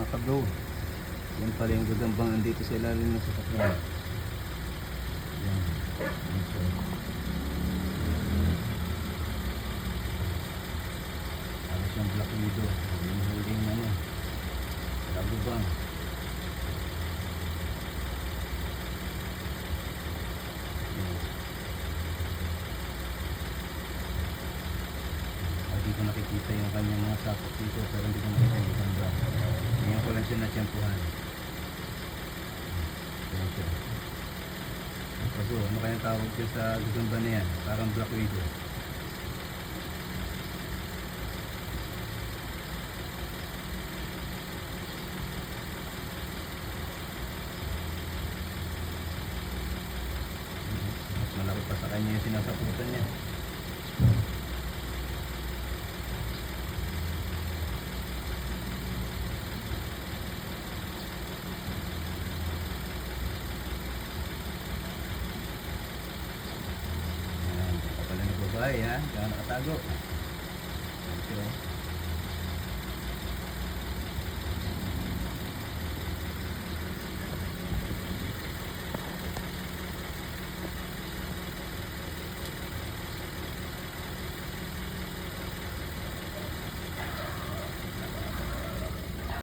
mga kabro. Yan pala yung gagambang andito sa ilalim ng sasakyan. Yan. Yan siya. Para siyang black widow. Yung huling ano. Lagubang. Hindi ko nakikita yung kanyang mga sapot dito, pero hindi ko nakikita yung ganda. Ngayon ko lang siya natsyempuhan. Ayan siya. Kaso, ano kayang tawag siya sa gagamba na yan? Parang black widow. Mas malaki pa sa kanya yung sinasaputan niya. Babae ha, kaya nakatago. Thank you.